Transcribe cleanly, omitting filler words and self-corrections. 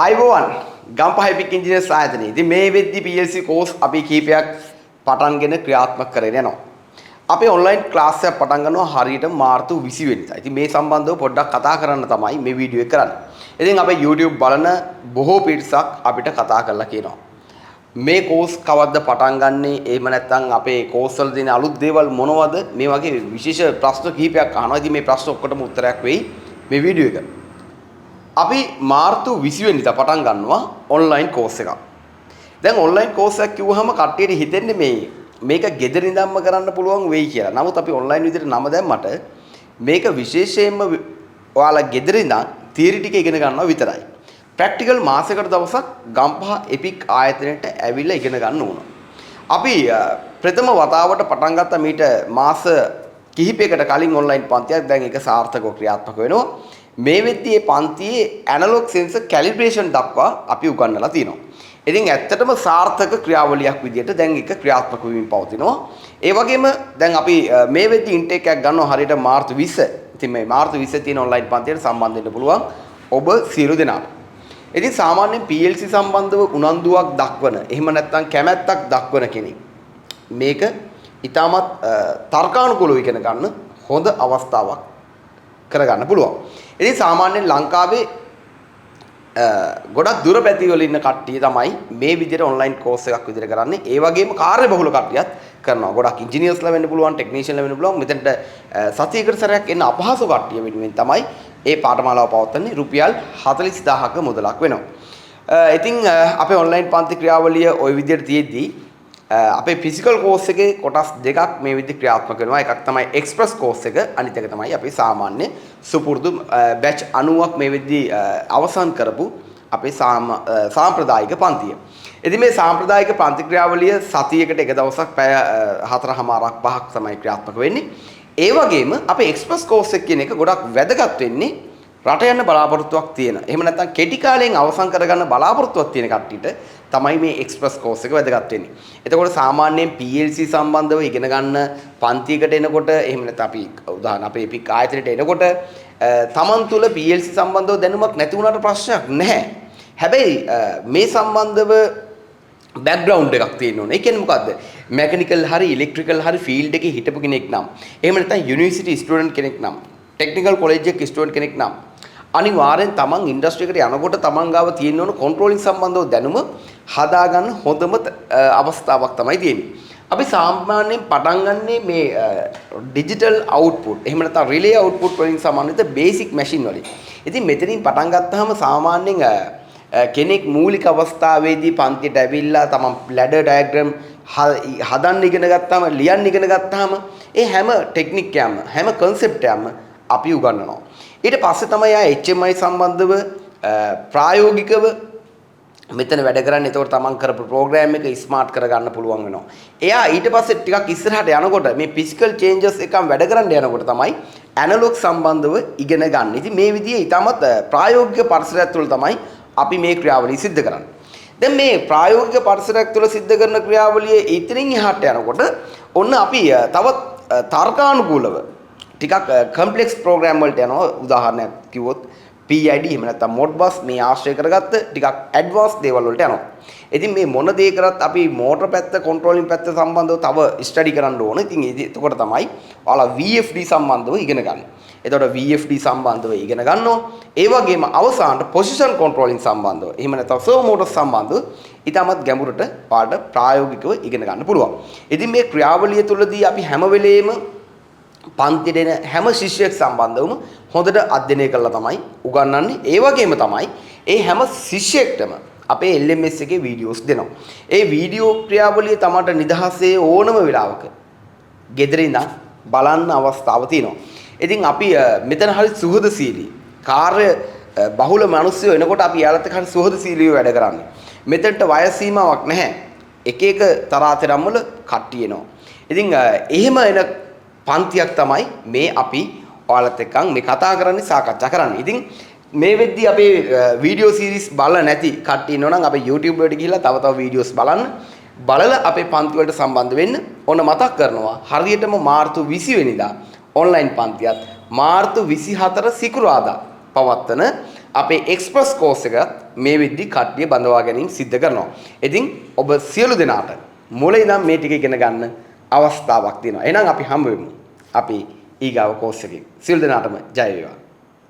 අයිබෝවන් Gampaha epic engineers ආයතනයේ. ඉතින් මේ වෙද්දි PLC කෝස් අපි කීපයක් පටන්ගෙන ක්‍රියාත්මක කරගෙන යනවා. අපි ඔන්ලයින් ක්ලාස් එකක් පටන් ගන්නවා හරියට මාර්තු 20 වෙනිදා. ඉතින් මේ සම්බන්ධව පොඩ්ඩක් කතා කරන්න තමයි මේ වීඩියෝ එක කරන්නේ. ඉතින් අපේ YouTube බලන බොහෝ පිරිසක් අපිට කතා කරලා කියනවා. මේ කෝස් කවද්ද පටන් ගන්නෙ? එහෙම නැත්නම් අපේ කෝස් වල තියෙන අලුත් දේවල් මොනවද? මේ වගේ විශේෂ ප්‍රශ්න කීපයක් අහනවා. ඉතින් මේ ප්‍රශ්න ඔක්කොටම උත්තරයක් වෙයි මේ වීඩියෝ එක. අපි මාර්තු 20 වෙනිදා පටන් ගන්නවා ඔන්ලයින් කෝස් එකක්. දැන් ඔන්ලයින් කෝස් එකක් කිව්වහම කට්ටියට හිතෙන්නේ මේක ගෙදර ඉඳන්ම කරන්න පුළුවන් වෙයි කියලා. නමුත් අපි ඔන්ලයින් විදිහට නම දැම්මට මේක විශේෂයෙන්ම ඔයාලා ගෙදර ඉඳන් තියරි ටික ඉගෙන ගන්නවා විතරයි. ප්‍රැක්ටිකල් මාසයකට දවසක් ගම්පහ එපික් ආයතනයට ඇවිල්ලා ඉගෙන ගන්න ඕන. අපි ප්‍රථම වතාවට පටන් ගත්ත මීට මාස කිහිපයකට කලින් ඔන්ලයින් පන්තියක් දැන් ඒක සාර්ථකව ක්‍රියාත්මක වෙනවා. මේ වෙද්දී මේ පන්තියේ ඇනලොග් සෙන්සර් කැලිබ්‍රේෂන් දක්වා අපි උගන්වලා තියෙනවා. ඉතින් ඇත්තටම සාර්ථක ක්‍රියාවලියක් විදිහට දැන් ඒක ක්‍රියාත්මක වෙමින් පවතිනවා. ඒ වගේම දැන් අපි මේ වෙද්දී ඉන්ටේක් එකක් ගන්නවා හරියට මාර්තු 20. ඉතින් මේ මාර්තු 20 තියෙන ඔන්ලයින් පන්තියට සම්බන්ධ වෙන්න පුළුවන් ඔබ සියලු දෙනාට. ඉතින් සාමාන්‍යයෙන් PLC සම්බන්ධව උනන්දුවක් දක්වන, එහෙම නැත්නම් කැමැත්තක් දක්වන කෙනෙක් මේක ඊටමත් තර්කානුකූලව ඉගෙන ගන්න හොඳ අවස්ථාවක් කරගන්න පුළුවන්. ඉතින් සාමාන්‍යයෙන් ලංකාවේ ගොඩක් දුර පැති වල ඉන්න කට්ටිය තමයි මේ විදිහට ඔන්ලයින් කෝස් එකක් විදිහට කරන්නේ. ඒ වගේම කාර්ය බහුල කට්ටියත් කරනවා. ගොඩක් ඉංජිනේර්ස්ලා වෙන්න පුළුවන්, ටෙක්නීෂියන්ලා වෙන්න පුළුවන්. මෙතනට සතියකට සැරයක් එන්න අපහසු කට්ටිය වෙනුවෙන් තමයි මේ පාඨමාලාව පවත්වන්නේ. රුපියල් 40000ක මුදලක් වෙනවා. ඉතින් අපේ ඔන්ලයින් පන්ති ක්‍රියාවලිය ওই විදිහට තියෙද්දී අපේ ෆිසිකල් කෝස් එකේ කොටස් දෙකක් මේ විදිහට ක්‍රියාත්මක වෙනවා. එකක් තමයි එක්ස්ප්‍රස් කෝස් එක, අනිත් එක තමයි අපි සාමාන්‍ය සුපුරුදු බැච් 90ක් මේ විදිහට අවසන් කරපු අපේ සාම්ප්‍රදායික පන්තිය. ඉතින් මේ සාම්ප්‍රදායික පන්ති ක්‍රියාවලිය සතියකට එක දවසක් පැය 4:00මාරක් 5ක් තමයි ක්‍රියාත්මක වෙන්නේ. ඒ වගේම අපේ එක්ස්ප්‍රස් කෝස් එක කියන එක ගොඩක් වැදගත් වෙන්නේ රට යන බලාපොරොත්තුවක් තියෙන. එහෙම නැත්නම් කෙටි කාලයෙන් අවසන් කරගන්න බලාපොරොත්තුවක් තියෙන කට්ටියට තමයි මේ එක්ස්ප්‍රස් කෝස් එක වැදගත් වෙන්නේ. එතකොට සාමාන්‍යයෙන් PLC සම්බන්ධව ඉගෙන ගන්න පන්තියකට එනකොට එහෙම නැත්නම් අපි උදාහරණ අපේ එපික් ආයතනයට එනකොට තමන් තුළ PLC සම්බන්ධව දැනුමක් නැති වුණාට ප්‍රශ්නයක් නැහැ. හැබැයි මේ සම්බන්ධව බෑග්ග්‍රවුන්ඩ් එකක් තියෙන්න ඕනේ. ඒ කියන්නේ මොකද්ද? මැකැනිකල් හරි ඉලෙක්ට්‍රිකල් හරි ෆීල්ඩ් එකේ හිටපු කෙනෙක් නම්, එහෙම නැත්නම් යුනිවර්සිටි ස්ටුඩන්ට් කෙනෙක් නම්, ටෙක්නිකල් කොලෙජ් එකේ ස්ටුඩන්ට් කෙනෙක් නම් අනිවාර්යෙන් තමන් ඉන්ඩස්ට්‍රි එකට යනකොට තමන් ගාව තියෙන්න ඕන කන්ට්‍රෝලින් සම්බන්ධව දැනුම හදාගන්න හොඳම අවස්ථාවක් තමයි තියෙන්නේ. අපි සාමාන්‍යයෙන් පටන් ගන්නේ මේ ඩිජිටල් අවුට්පුට්, එහෙම නැත්නම් රිලේ අවුට්පුට් වලින් සම්බන්ධිත බේසික් මැෂින් වලින්. ඉතින් මෙතනින් පටන් ගත්තාම සාමාන්‍යයෙන් කෙනෙක් මූලික අවස්ථාවේදී පන්තියට ඇවිල්ලා තමන් ලැඩර් ඩයග්‍රෑම් හදන්න ඉගෙන ගත්තාම, ලියන්න ඉගෙන ගත්තාම ඒ හැම ටෙක්නික් එකක්ම, හැම කන්සෙප්ට් එකක්ම අපි උගන්වනවා. ඊට පස්සේ තමයි ආ HMI සම්බන්ධව ප්‍රායෝගිකව මෙතන වැඩ කරන්නේ. ඒතකොට තමන් කරපු ප්‍රෝග්‍රෑම් එක ස්මාර්ට් කරගන්න පුළුවන් වෙනවා. එයා ඊට පස්සේ ටිකක් ඉස්සරහට යනකොට මේ ෆිසිකල් චේන්ජස් එකම වැඩ කරන්න යනකොට තමයි ඇනලොග් සම්බන්ධව ඉගෙන ගන්න. ඉතින් මේ විදිහේ ඊටමත් ප්‍රායෝගික පරිසරයක් තුළ තමයි අපි මේ ක්‍රියාවලිය සිද්ධ කරන්නේ. දැන් මේ ප්‍රායෝගික පරිසරයක් තුළ සිද්ධ කරන ක්‍රියාවලිය ඉතින් එහාට යනකොට ඔන්න අපි තවත් තර්කානුකූලව ටිකක් කම්ප්ලෙක්ස් ප්‍රෝග්‍රෑම් වලට යනවා. උදාහරණයක් කිව්වොත් PID එහෙම නැත්නම් මොඩ්බස් මේ ආශ්‍රය කරගත්ත ටිකක් ඇඩ්වාන්ස් දේවල් වලට යනවා. ඉතින් මේ මොන දේ කරත් අපි මෝටර පැත්ත, කන්ට්‍රෝලින් පැත්ත සම්බන්ධව තව ස්ටඩි කරන්න ඕන. ඉතින් එතකොට තමයි ඔයාලා VFD සම්බන්ධව ඉගෙන ගන්න. එතකොට VFD සම්බන්ධව ඉගෙන ගන්නවා. ඒ වගේම අවසානට පොසිෂන් කන්ට්‍රෝලින් සම්බන්ධව, එහෙම නැත්නම් Servo Motors සම්බන්ධව ඊටමත් ගැඹුරට පාඩ ප්‍රායෝගිකව ඉගෙන ගන්න පුළුවන්. ඉතින් මේ ක්‍රියාවලිය තුළදී අපි හැම වෙලේම පන්තියට එන හැම ශිෂ්‍යයෙක් සම්බන්ධවම හොඳට අධ්‍යයනය කරලා තමයි උගන්වන්නේ. ඒ වගේම තමයි ඒ හැම ශිෂ්‍යයෙක්ටම අපේ LMS එකේ වීඩියෝස් දෙනවා. ඒ වීඩියෝ ක්‍රියාවලිය තමට නිදහසේ ඕනම වෙලාවක ගෙදර ඉඳන් බලන්න අවස්ථාව තියෙනවා. ඉතින් අපි මෙතන හරි සුහදශීලී කාර්ය බහුල මිනිස්සු වෙනකොට අපි යාලත් එක්ක හරි සුහදශීලීව වැඩ කරන්නේ. මෙතනට වයස් සීමාවක් නැහැ. එක එක තරාතරම් වල කට්ටිය එනවා. ඉතින් එහෙම එන පන්තියක් තමයි මේ අපි ඔයාලත් එක්ක මේ කතා කරන්නේ, සාකච්ඡා කරන්නේ. ඉතින් මේ වෙද්දී අපේ වීඩියෝ සීරීස් බලලා නැති කට්ටිය ඉන්නවනම් අපේ YouTube වලට ගිහිල්ලා තව වීඩියෝස් බලන්න. බලලා අපේ පන්ති වලට සම්බන්ධ වෙන්න. ඕන මතක් කරනවා හරියටම මාර්තු 20 වෙනිදා ඔන්ලයින් පන්තියත් මාර්තු 24 සිකුරාදා පවත්වන අපේ එක්ස්ප්‍රස් කෝස් එක මේ විදිහට කට්ටිය බඳවා ගැනීම සිද්ධ කරනවා. ඉතින් ඔබ සියලු දෙනාට මුලින් ඉඳන් මේ ටික ඉගෙන ගන්න අවස්ථාවක් තියෙනවා. එහෙනම් අපි හම්බ වෙමු. අපි ඊගාව කෝස් එකේ. සියලු දෙනාටම ජය වේවා.